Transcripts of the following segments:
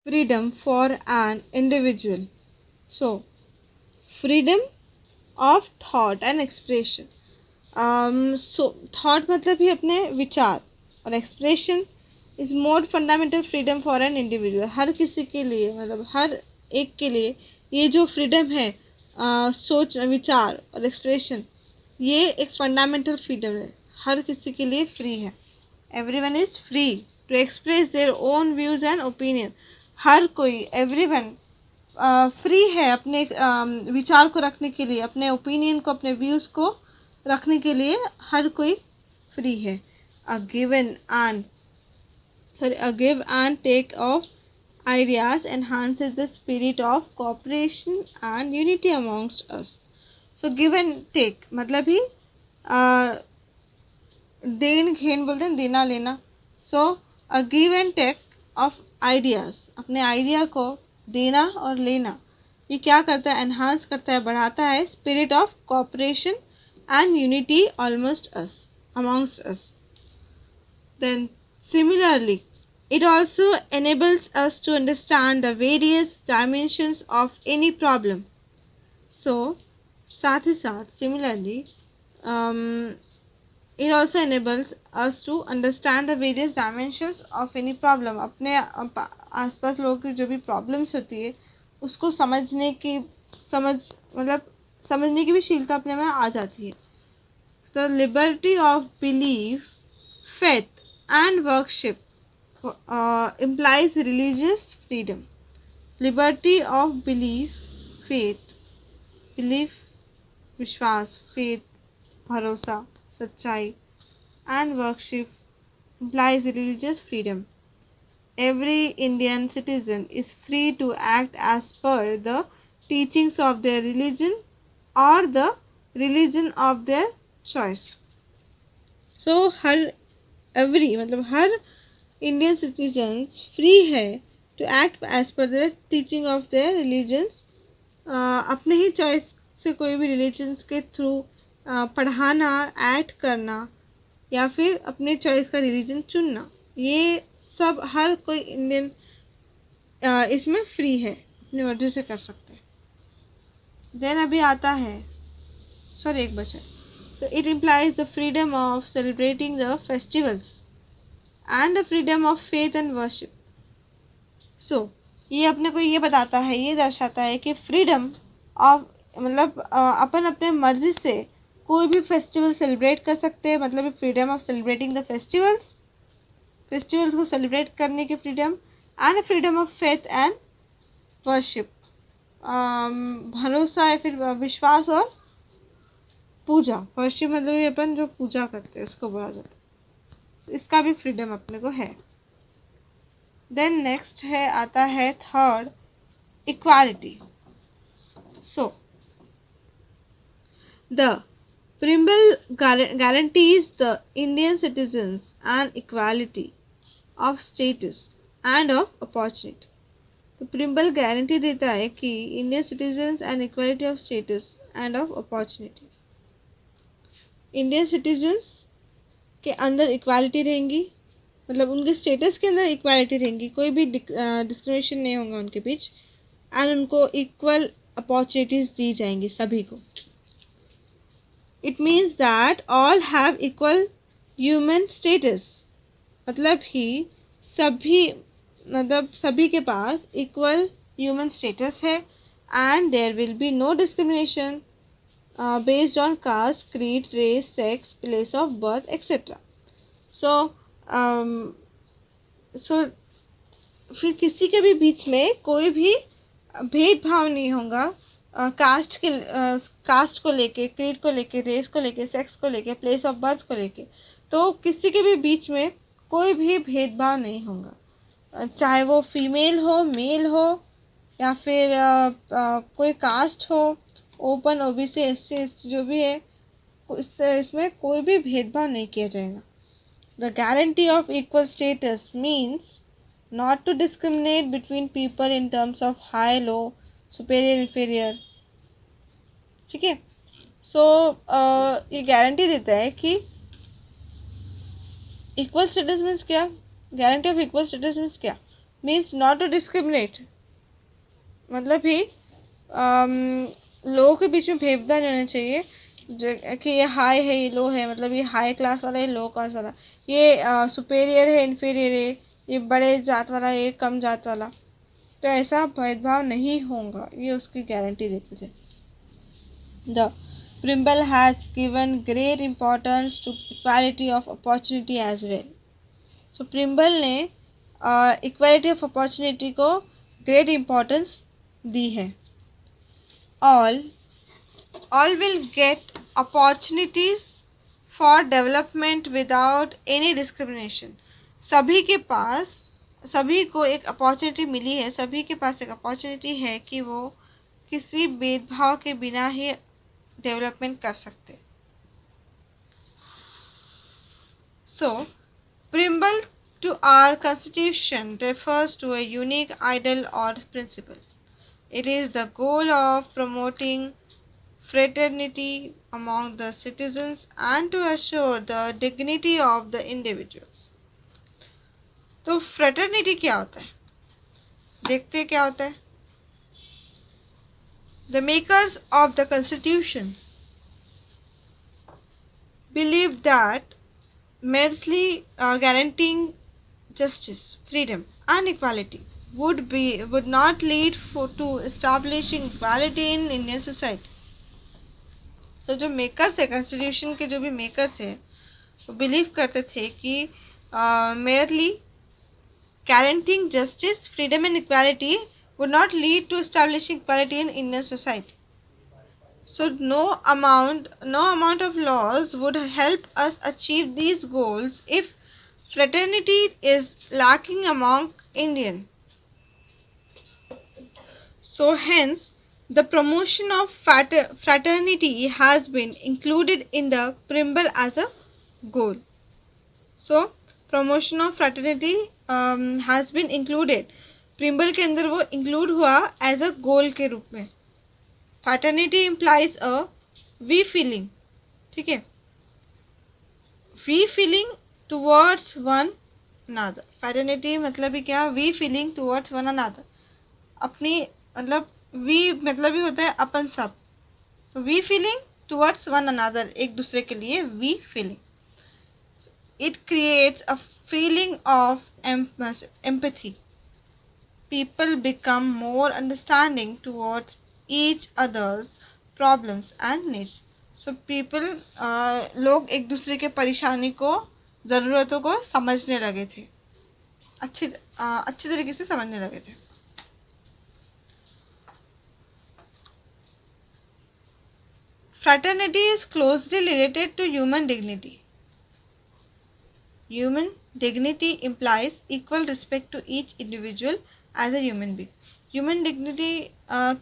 freedom for an individual. So, freedom of thought and expression. Thought मतलब ही अपने विचार, और expression is more fundamental freedom for an individual. हर किसी के लिए, मतलब हर एक के लिए ये जो फ्रीडम है, सोच, विचार और एक्सप्रेशन, ये एक फंडामेंटल फ्रीडम है. हर किसी के लिए फ्री है. Everyone is free to express their own views and opinion. हर कोई, एवरीवन फ्री है अपने विचार को रखने के लिए, अपने ओपिनियन को, अपने व्यूज़ को रखने के लिए हर कोई फ्री है. A give and take of ideas enhances the spirit of cooperation and unity amongst us. So give and take मतलब ही देन घेन बोलते हैं, देना लेना. So a give and take of ideas, अपने आइडिया को देना और लेना, ये क्या करता है? एनहांस करता है, बढ़ाता है spirit of cooperation and unity almost us, amongst us. Then similarly it also enables us to understand the various dimensions of any problem. So साथ ही साथ similarly it also enables us to understand the various dimensions of any problem. अपने आसपास लोगों की जो भी problems होती है उसको समझने की भी शीलता अपने में आ जाती है. The liberty of belief, faith and worship implies religious freedom. Liberty of belief, faith, belief, विश्वास, faith, भरोसा, सच्चाई, and worship implies religious freedom. Every Indian citizen is free to act as per the teachings of their religion or the religion of their choice. So हर Indian citizens free है to act as per the teaching of their religions. अपने ही choice से कोई भी religions के through पढ़ाना, act करना या फिर अपने चॉइस का रिलीजन चुनना, ये सब हर कोई इंडियन इसमें फ्री है, अपनी मर्जी से कर सकते हैं. देन अभी आता है, एक बचा. So it implies the freedom of celebrating the festivals and the freedom of faith and worship. So ये अपने को ये बताता है, ये दर्शाता है कि फ्रीडम ऑफ अपन अपने मर्जी से कोई भी फेस्टिवल सेलिब्रेट कर सकते हैं. मतलब freedom of celebrating the festivals को सेलिब्रेट करने की freedom, and freedom of faith and worship, भरोसा या फिर विश्वास और पूजा. वर्शिप मतलब ये अपन जो पूजा करते हैं उसको बोला जाता है. इसका भी फ्रीडम अपने को है. देन नेक्स्ट आता है third, equality. So the preamble guarantees the Indian citizens an equality of status and of opportunity. तो प्रिम्बल गारंटी देता है कि Indian citizens and equality of status end of opportunity. Indian citizens के अंदर equality रहेंगी, मतलब उनके स्टेटस के अंदर इक्वालिटी रहेंगी, कोई भी डिस्क्रिमिनेशन नहीं होगा उनके बीच, एंड उनको इक्वल अपॉर्चुनिटीज़ दी जाएंगी सभी को. It means that all have equal human status, मतलब सभी के पास इक्वल ह्यूमन स्टेटस है, and there will be no discrimination based on caste, creed, race, sex, place of birth, etc. So फिर किसी के भी बीच में कोई भी भेदभाव नहीं होगा कास्ट को लेके, क्रीड को लेके, रेस को लेके, सेक्स को लेके, प्लेस ऑफ बर्थ को लेके. तो किसी के भी बीच में कोई भी भेदभाव नहीं होगा, चाहे वो फीमेल हो, मेल हो, या फिर कोई कास्ट हो, ओपन, ओबीसी, एससी, जो भी है, इसमें कोई भी भेदभाव नहीं किया जाएगा. The guarantee of equal status means not to discriminate between people in terms of high, low, superior, inferior. ठीक है. सो ये गारंटी देता है कि इक्वल स्टेटस मीन्स क्या, guarantee of equal status means क्या, मीन्स नॉट टू डिस्क्रिमिनेट, मतलब भी लोगों के बीच में भेदभाव नहीं होना चाहिए जो कि ये हाई है ये लो है, मतलब ये हाई क्लास वाला है लो क्लास वाला, ये सुपेरियर है इन्फीरियर है, ये बड़े जात वाला है ये कम जात वाला, तो ऐसा भेदभाव नहीं होगा, ये उसकी गारंटी देते थे। The preamble has given great importance to equality of opportunity as well. So preamble ने इक्वालिटी ऑफ अपॉर्चुनिटी को ग्रेट इम्पोर्टेंस दी है। all will get opportunities for development without any discrimination। सभी के पास, सभी को एक अपॉर्चुनिटी मिली है, सभी के पास एक अपॉर्चुनिटी है कि वो किसी भेदभाव के बिना ही डेवलपमेंट कर सकते। So preamble to our constitution refers to a unique ideal or principle. It is the goal of promoting fraternity among the citizens and to assure the dignity of the individuals। तो fraternity क्या होता है, देखते हैं क्या होता है। The makers of the constitution believed that merely guaranteeing justice, freedom and equality would not lead to establishing equality in Indian society। सो जो मेकर्स है कॉन्स्टिट्यूशन के, जो भी मेकर्स है वो बिलीव करते थे कि merely guaranteeing justice, freedom and equality would not lead to establishing equality in Indian society. So no amount of laws would help us achieve these goals if fraternity is lacking among Indian। So hence the promotion of fraternity has been included in the preamble as a goal। So promotion of fraternity has been included, preamble के अंदर वो include हुआ as a goal के रूप में। fraternity implies a we feeling, ठीक है, we feeling towards one another। fraternity मतलब ही क्या, we feeling towards one another, अपनी मतलब वी मतलब भी होता है अपन सब, तो we feeling towards one another, एक दूसरे के लिए we feeling. It creates a feeling of empathy, people become more understanding towards each other's problems and needs. So people, लोग एक दूसरे के परेशानी को, ज़रूरतों को समझने लगे थे, अच्छे तरीके से समझने लगे थे। Fraternity is closely related to human dignity। Human dignity implies equal respect to each individual as a human being। Human dignity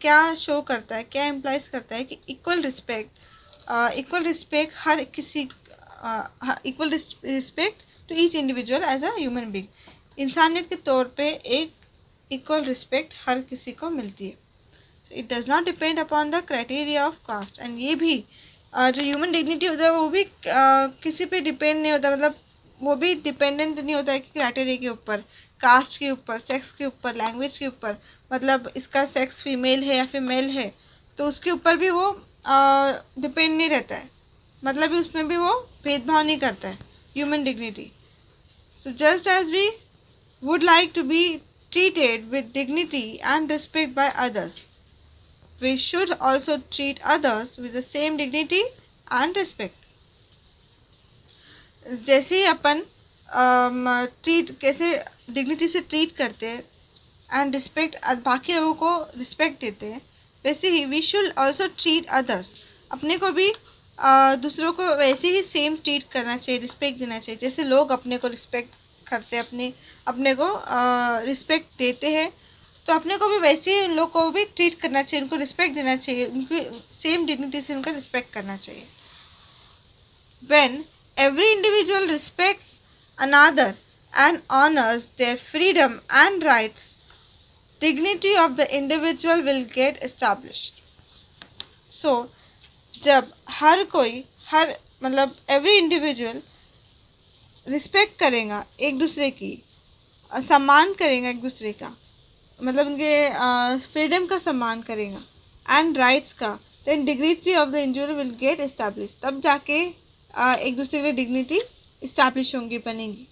क्या शो करता है, क्या implies करता है कि equal respect हर किसी, equal respect to each individual as a human being। इंसानियत के तौर पे एक equal respect हर किसी को मिलती है। It does not depend upon the criteria of caste. And ये भी जो ह्यूमन डिग्निटी होता है वो भी किसी पे डिपेंड नहीं होता, मतलब वो भी डिपेंडेंट नहीं होता है कि क्राइटेरिया के ऊपर, कास्ट के ऊपर, सेक्स के ऊपर, लैंग्वेज के ऊपर, मतलब इसका सेक्स फीमेल है या फिर मेल है तो उसके ऊपर भी वो डिपेंड नहीं रहता है, मतलब भी उसमें भी वो भेदभाव नहीं करता है human dignity. So just as we would like to be treated with dignity and respect by others, we should also treat others with the same dignity and respect। जैसे ही अपन ट्रीट कैसे डिग्निटी से ट्रीट करते हैं and respect, बाकी लोगों को respect देते हैं, वैसे ही we should also treat others, अपने को भी दूसरों को वैसे ही सेम ट्रीट करना चाहिए, रिस्पेक्ट देना चाहिए। जैसे लोग अपने को रिस्पेक्ट करते हैं, अपने को रिस्पेक्ट देते हैं, तो अपने को भी वैसे ही उन लोग को भी ट्रीट करना चाहिए, उनको रिस्पेक्ट देना चाहिए, उनकी सेम डिग्निटी से उनका रिस्पेक्ट करना चाहिए। When every individual respects another and honors their freedom and rights, dignity of the individual will get established। So जब हर कोई, हर मतलब एवरी इंडिविजुअल रिस्पेक्ट करेगा एक दूसरे की, सम्मान करेगा एक दूसरे का, मतलब उनके फ्रीडम का सम्मान करेगा, एंड राइट्स का, then dignity of the individual will get establish, तब जाके एक दूसरे की डिग्निटी इस्टेब्लिश होंगी, बनेंगी.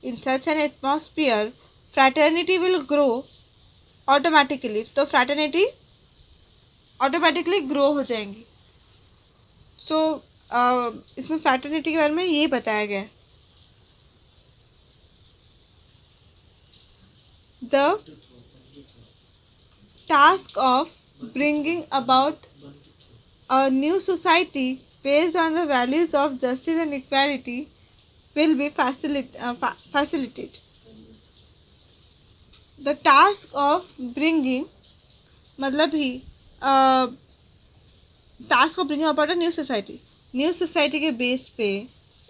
In such an atmosphere fraternity will grow automatically, तो फ्रैटर्निटी ऑटोमेटिकली ग्रो हो जाएंगी. सो इसमें फ्रैटर्निटी के बारे में ये बताया गया है. The task of bringing about a new society based on the values of justice and equality will be facilitated. The task of bringing मतलब ही task of bringing about a new society, new society के base पे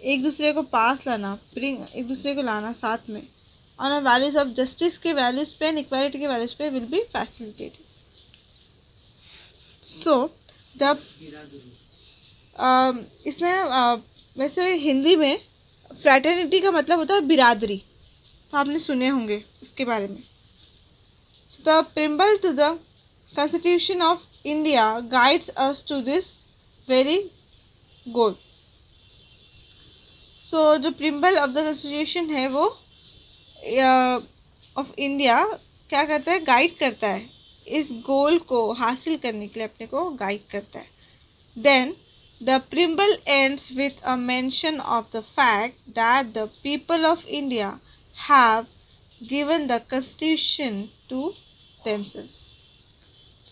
एक दूसरे को पास लाना, bring एक दूसरे को लाना साथ में, on a values of justice के वैल्यूज पे एंड इक्वालिटी के वैल्यूज पे will be facilitated. So the इसमें वैसे हिंदी में फ्रैटर्निटी का मतलब होता है बिरादरी, तो आपने सुने होंगे इसके बारे में. So the preamble to the constitution of India guides us to this very goal. So जो प्रिम्बल ऑफ द कॉन्स्टिट्यूशन है वो ऑफ इंडिया क्या करता है, गाइड करता है, इस गोल को हासिल करने के लिए अपने को गाइड करता है. Then the preamble ends with a mention of the fact that the people of India have given the constitution to themselves.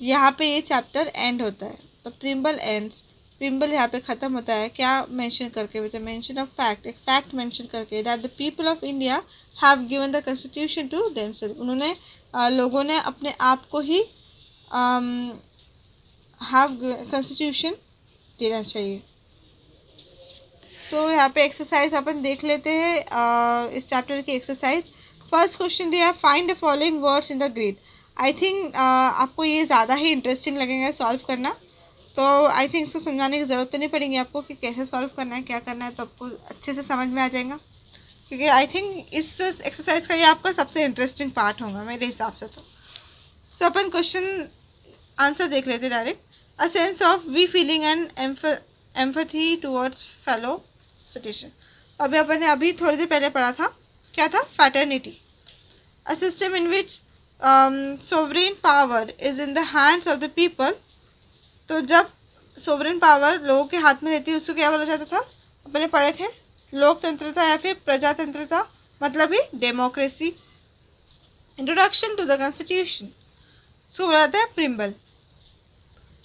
यहाँ पे ये चैप्टर एंड होता है. द प्रिम्बल एंड्स, प्रिम्बल यहाँ पे ख़त्म होता है क्या मेंशन करके, with the mention of fact, एक फैक्ट मेंशन करके, that the people of India have given the constitution to themselves. उन्होंने लोगों ने अपने आप को ही हैव कॉन्स्टिट्यूशन देना चाहिए. सो यहाँ पे एक्सरसाइज अपन देख लेते हैं. इस चैप्टर की एक्सरसाइज फर्स्ट क्वेश्चन दिया, find the following words in the grid. I think आपको ये ज़्यादा ही इंटरेस्टिंग लगेगा सॉल्व करना, तो आई थिंक इसको समझाने की ज़रूरत तो नहीं पड़ेगी आपको कि कैसे सॉल्व करना है, क्या करना है, तो आपको अच्छे से समझ में आ जाएगा, क्योंकि आई थिंक इस एक्सरसाइज का ये आपका सबसे इंटरेस्टिंग पार्ट होगा मेरे हिसाब से. तो सो अपन क्वेश्चन आंसर देख लेते direct. A sense of we feeling and empathy towards fellow citizen. अभी अपन ने अभी थोड़ी देर पहले पढ़ा था, क्या था, fraternity. A system in which sovereign power is in the hands of the people. तो जब सोवरेन पावर लोगों के हाथ में रहती है उसको क्या बोला जाता था, पहले पढ़े थे, लोकतंत्रता या फिर प्रजातंत्रता, मतलब ही democracy. Introduction to the constitution उसको बोला जाता है प्रिम्बल.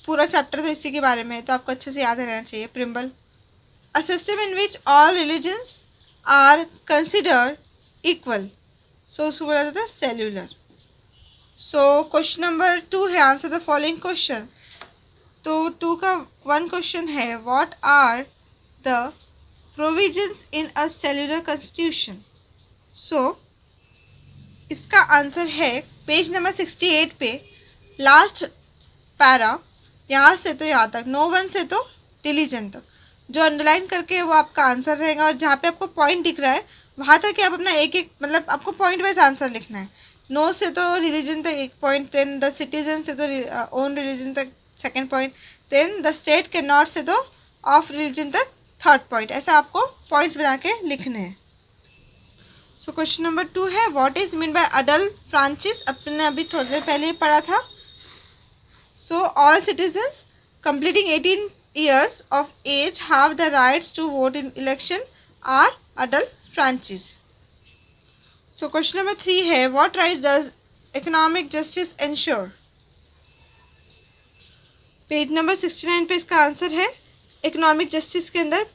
पूरा चैप्टर तो इसी के बारे में है, तो आपको अच्छे से याद रहना चाहिए preamble. A system in which all religions are considered equal, so उसको बोला जाता है सेल्यूलर. सो क्वेश्चन नंबर 2 है, आंसर द फॉलोइंग क्वेश्चन. तो 2 का 1 क्वेश्चन है, what are the provisions in a secular constitution. So इसका आंसर है पेज नंबर 68 पे लास्ट पैरा, यहाँ से तो यहाँ तक, नो 1 से तो रिलीजन तक, जो अंडरलाइन करके वो आपका आंसर रहेगा. और जहाँ पे आपको पॉइंट दिख रहा है वहाँ तक कि आप अपना एक एक, मतलब आपको पॉइंट वाइज आंसर लिखना है. नो से तो रिलीजन तक 1 पॉइंट, देन द सिटीजन से तो ओन रिलीजन तक 2nd point, then the state के नॉट से तो ऑफ रिलीजन तक 3rd पॉइंट. ऐसा आपको पॉइंट्स बना के लिखने हैं. सो क्वेश्चन नंबर 2 है, what is mean by adult फ्रांचिस. अपने अभी थोड़ी देर पहले ही पढ़ा था. So all citizens completing 18 years of age have the rights to vote in election are adult franchise. So question number 3 है, what rights does economic justice ensure. Page number 69 पे इसका answer है, इकोनॉमिक जस्टिस के अंदर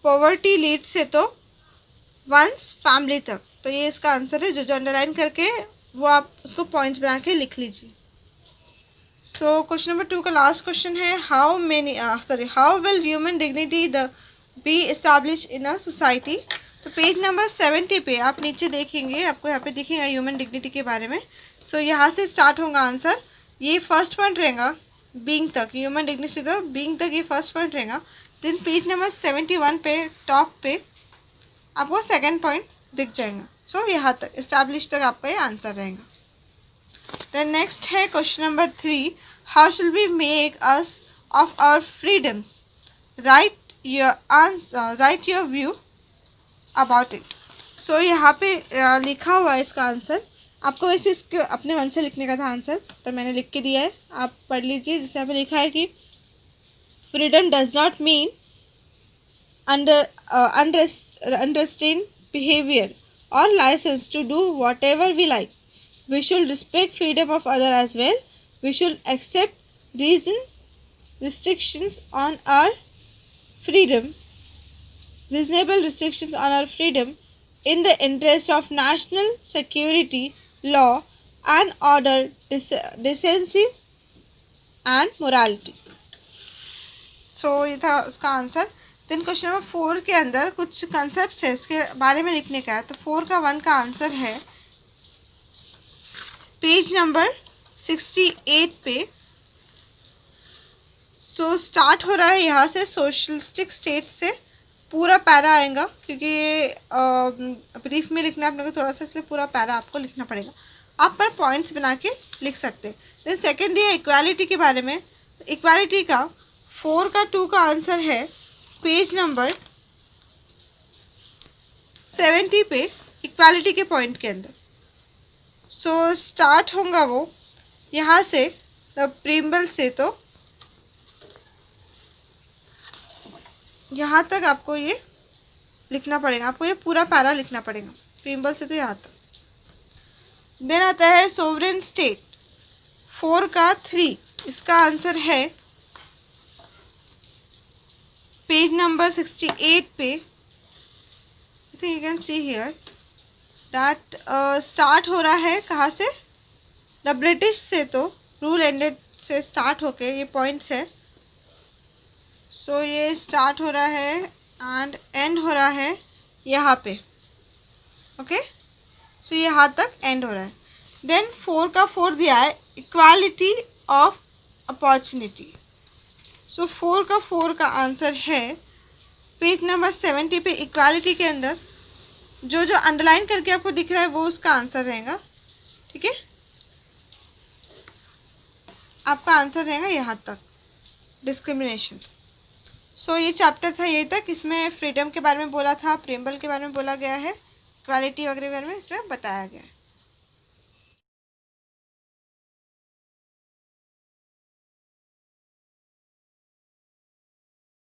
poverty lead से तो once family तक. तो ये इसका आंसर है, जो अंडरलाइन करके वो आप उसको पॉइंट्स बना के लिख लीजिए. सो क्वेश्चन नंबर 2 का लास्ट क्वेश्चन है, how will human dignity B establish in a society. तो पेज नंबर 70 पे आप नीचे देखेंगे, आपको यहाँ पे दिखेगा ह्यूमन डिग्निटी के बारे में. सो यहाँ से स्टार्ट होगा आंसर. ये फर्स्ट पॉइंट रहेगा बीइंग तक, ह्यूमन डिग्निटी तो बीइंग तक ये फर्स्ट पॉइंट रहेगा. देन पेज नंबर 71 पे टॉप पे आपको 2nd पॉइंट दिख जाएगा. सो यहाँ तक इस्टेब्लिश तक आपका ये आंसर रहेगा। देन नेक्स्ट है question number 3, how should we make use of our freedoms, write your view about it. So यहाँ पे लिखा हुआ है इसका आंसर। आपको वैसे इसके अपने मन से लिखने का था आंसर, तो मैंने लिख के दिया है, आप पढ़ लीजिए। जिससे यहाँ पे लिखा है कि freedom does not mean unrestrained behavior or license to do whatever we like. We should respect freedom of others as well. We should accept restrictions on our freedom, reasonable restrictions on our freedom in the interest of national security, law and order, decency and morality. So ये था उसका answer. Then question number 4 के अंदर कुछ concept है, उसके बारे में लिखने का है। तो 4 का 1 का आंसर है पेज नंबर 68 पे। सो स्टार्ट हो रहा है यहाँ से सोशलिस्टिक स्टेट से, पूरा पैरा आएगा क्योंकि ये ब्रीफ में लिखना है अपने को थोड़ा सा, इसलिए पूरा पैरा आपको लिखना पड़ेगा। आप पर पॉइंट्स बना के लिख सकते हैं। देन सेकेंड दिया इक्वालिटी के बारे में। तो इक्वालिटी का 4 का 2 का आंसर है पेज नंबर 70 पे, इक्वालिटी के पॉइंट के अंदर। सो स्टार्ट होगा वो यहाँ से द प्रीम्बल से, तो यहाँ तक आपको ये लिखना पड़ेगा, आपको ये पूरा पैरा लिखना पड़ेगा प्रीम्बल से तो यहाँ तक। देन आता है सोवरेन स्टेट 4 का 3, इसका आंसर है पेज नंबर 68 पे। You can see here that start हो रहा है कहाँ से, द ब्रिटिश से, तो रूल एंडेड से स्टार्ट होके ये पॉइंट्स है। सो ये स्टार्ट हो रहा है एंड एंड हो रहा है यहाँ पे। ओके, सो यहाँ तक एंड हो रहा है। देन 4 का 4 दिया है इक्वालिटी ऑफ अपॉर्चुनिटी। सो 4 का 4 का आंसर है पेज नंबर 70 पे, इक्वालिटी के अंदर जो जो अंडरलाइन करके आपको दिख रहा है वो उसका आंसर रहेगा। ठीक है, आपका आंसर रहेगा यहाँ तक डिस्क्रिमिनेशन। सो ये चैप्टर था यही तक। इसमें फ्रीडम के बारे में बोला था, प्रीम्बल के बारे में बोला गया है, इक्वालिटी वगैरह के बारे में इसमें बताया गया है।